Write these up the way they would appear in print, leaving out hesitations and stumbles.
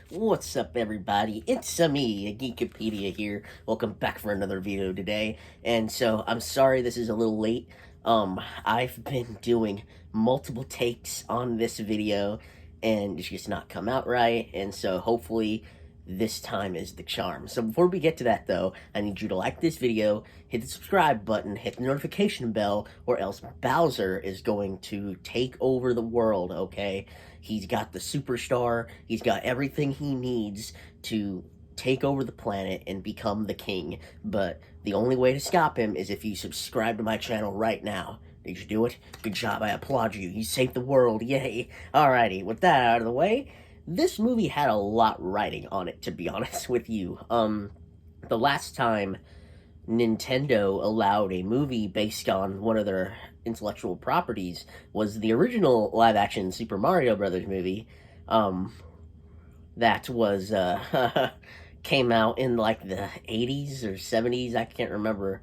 What's up, everybody? It's me, Geekopedia here. Welcome back for another video today. And so, I'm sorry this is a little late. I've been doing multiple takes on this video, and it's just not come out right. And so, hopefully, this time is the charm. So before we get to that, though, I need you to like this video, hit the subscribe button, hit the notification bell, or else Bowser is going to take over the world, okay? He's got the superstar, he's got everything he needs to take over the planet and become the king, but the only way to stop him is if you subscribe to my channel right now. Did you do it? Good job, I applaud you. You saved the world, yay. Alrighty, with that out of the way, this movie had a lot riding on it, to be honest with you. The last time Nintendo allowed a movie based on one of their intellectual properties was the original live-action Super Mario Brothers movie, that was, came out in, like, the 80s or 70s, I can't remember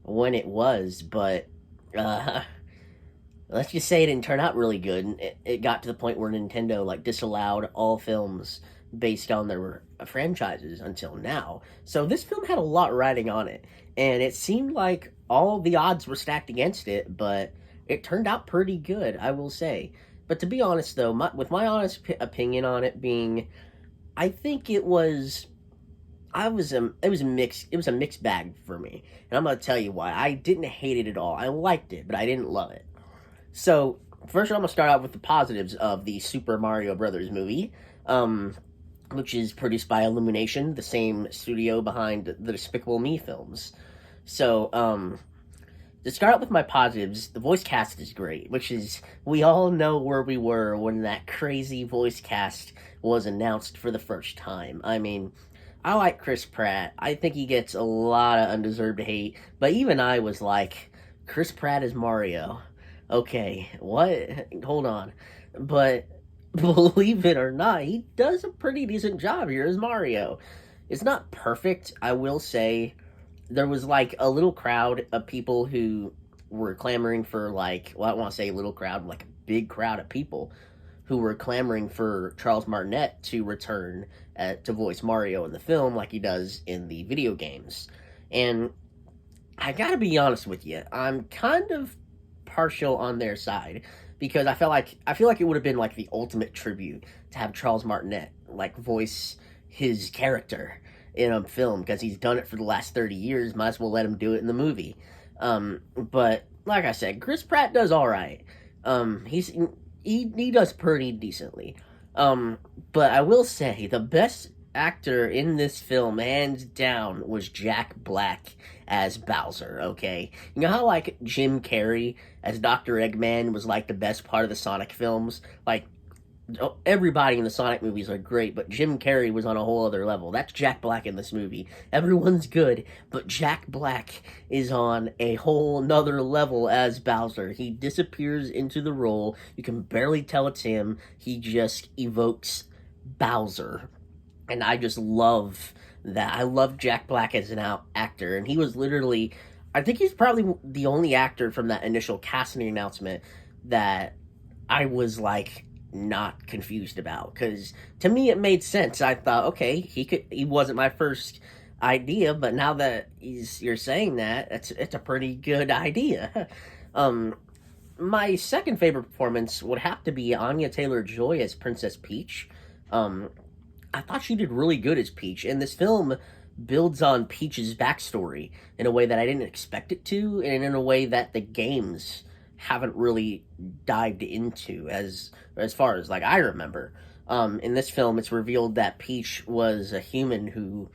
when it was, but, let's just say it didn't turn out really good, and it got to the point where Nintendo, like, disallowed all films based on their franchises until now. So this film had a lot riding on it, and it seemed like all the odds were stacked against it, but it turned out pretty good, I will say. But to be honest, though, with my honest opinion on it being, I think it was a mixed bag for me, and I'm gonna tell you why. I didn't hate it at all. I liked it, but I didn't love it. So, first I'm going to start out with the positives of the Super Mario Brothers movie, which is produced by Illumination, the same studio behind the Despicable Me films. So, to start out with my positives, the voice cast is great, which is, we all know where we were when that crazy voice cast was announced for the first time. I mean, I like Chris Pratt. I think he gets a lot of undeserved hate, but even I was like, Chris Pratt is Mario. Okay, what? Hold on. But believe it or not, he does a pretty decent job here as Mario. It's not perfect, I will say. There was like a little crowd of people who were clamoring for, like, well, I don't want to say a little crowd, like a big crowd of people who were clamoring for Charles Martinet to return to voice Mario in the film like he does in the video games. And I gotta be honest with you, I'm kind of partial on their side because I feel like it would have been like the ultimate tribute to have Charles Martinet like voice his character in a film because he's done it for the last 30 years. Might as well let him do it in the movie. But like I said, Chris Pratt does all right. He does pretty decently. But I will say the best actor in this film, hands down, was Jack Black as Bowser, okay? You know how, like, Jim Carrey as Dr. Eggman was, like, the best part of the Sonic films? Like, everybody in the Sonic movies are great, but Jim Carrey was on a whole other level. That's Jack Black in this movie. Everyone's good, but Jack Black is on a whole nother level as Bowser. He disappears into the role. You can barely tell it's him. He just evokes Bowser. And I just love that. I love Jack Black as an actor, and he was literally, I think he's probably the only actor from that initial casting announcement that I was, like, not confused about, because to me it made sense. I thought, okay, he wasn't my first idea, but now that you're saying that, it's a pretty good idea. My second favorite performance would have to be Anya Taylor-Joy as Princess Peach. I thought she did really good as Peach, and this film builds on Peach's backstory in a way that I didn't expect it to, and in a way that the games haven't really dived into as far as, like, I remember. In this film, it's revealed that Peach was a human who,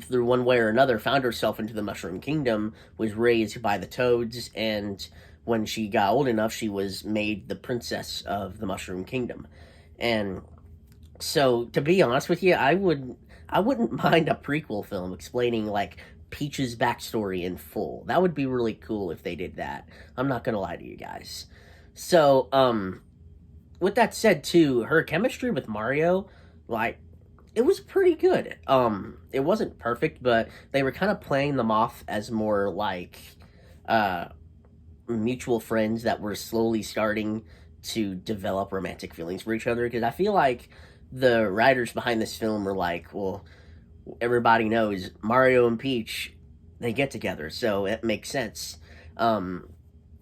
through one way or another, found herself into the Mushroom Kingdom, was raised by the Toads, and when she got old enough, she was made the princess of the Mushroom Kingdom. And so, to be honest with you, I wouldn't mind a prequel film explaining, like, Peach's backstory in full. That would be really cool if they did that. I'm not gonna lie to you guys. So, with that said, too, her chemistry with Mario, like, it was pretty good. It wasn't perfect, but they were kind of playing them off as more, like, mutual friends that were slowly starting to develop romantic feelings for each other, because I feel like the writers behind this film were like, well, everybody knows Mario and Peach, they get together, so it makes sense. Um,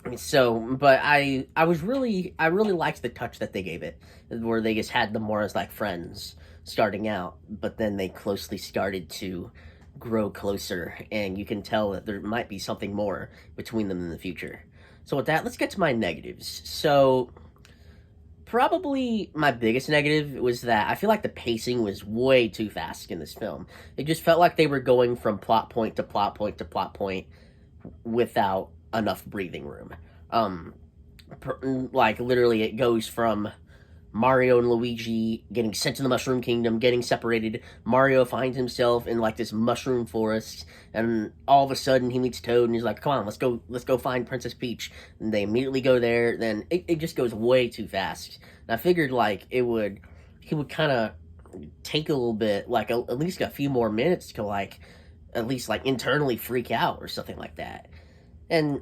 but I really liked the touch that they gave it, where they just had them more as like friends starting out, but then they closely started to grow closer, and you can tell that there might be something more between them in the future. So with that, let's get to my negatives. So probably my biggest negative was that I feel like the pacing was way too fast in this film. It just felt like they were going from plot point to plot point to plot point without enough breathing room. Um, like literally, it goes from Mario and Luigi getting sent to the Mushroom Kingdom, getting separated. Mario finds himself in like this mushroom forest, and all of a sudden he meets Toad, and he's like, "Come on, let's go find Princess Peach." And they immediately go there. Then it just goes way too fast. And I figured like he would kind of take a little bit, like at least a few more minutes to like at least like internally freak out or something like that. And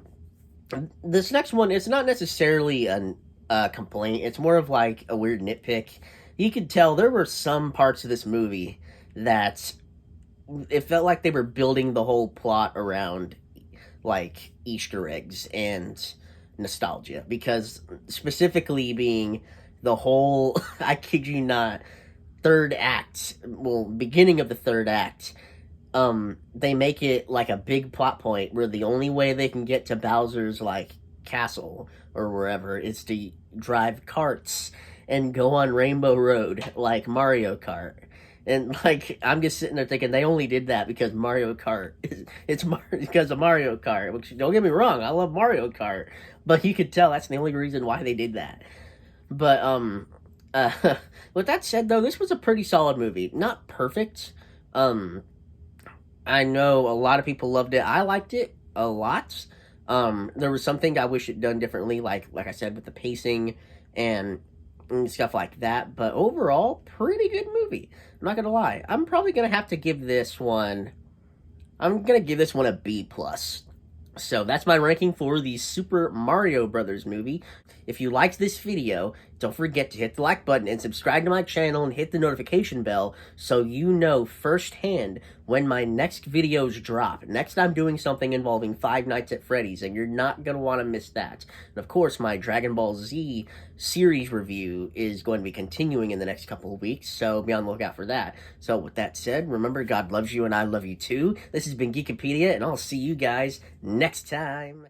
this next one, it's not necessarily a complaint. It's more of like a weird nitpick. You could tell there were some parts of this movie that it felt like they were building the whole plot around like Easter eggs and nostalgia. Because specifically being the whole, I kid you not, third act, well, beginning of the third act, they make it like a big plot point where the only way they can get to Bowser's like castle or wherever is to drive carts and go on Rainbow Road like Mario Kart. And like I'm just sitting there thinking they only did that because Mario Kart because of Mario Kart. Which don't get me wrong, I love Mario Kart, but you could tell that's the only reason why they did that. But uh, with that said, though, this was a pretty solid movie. Not perfect. Um, I know a lot of people loved it. I liked it a lot. There was something I wish it done differently, like I said, with the pacing and stuff like that. But overall, pretty good movie. I'm not gonna lie. I'm probably gonna have to give this one. I'm gonna give this one a B plus. So that's my ranking for the Super Mario Brothers movie. If you liked this video, don't forget to hit the like button and subscribe to my channel and hit the notification bell so you know firsthand when my next videos drop. Next, I'm doing something involving Five Nights at Freddy's, and you're not going to want to miss that. And of course, my Dragon Ball Z series review is going to be continuing in the next couple of weeks, so be on the lookout for that. So with that said, remember, God loves you and I love you too. This has been Geekopedia, and I'll see you guys next time.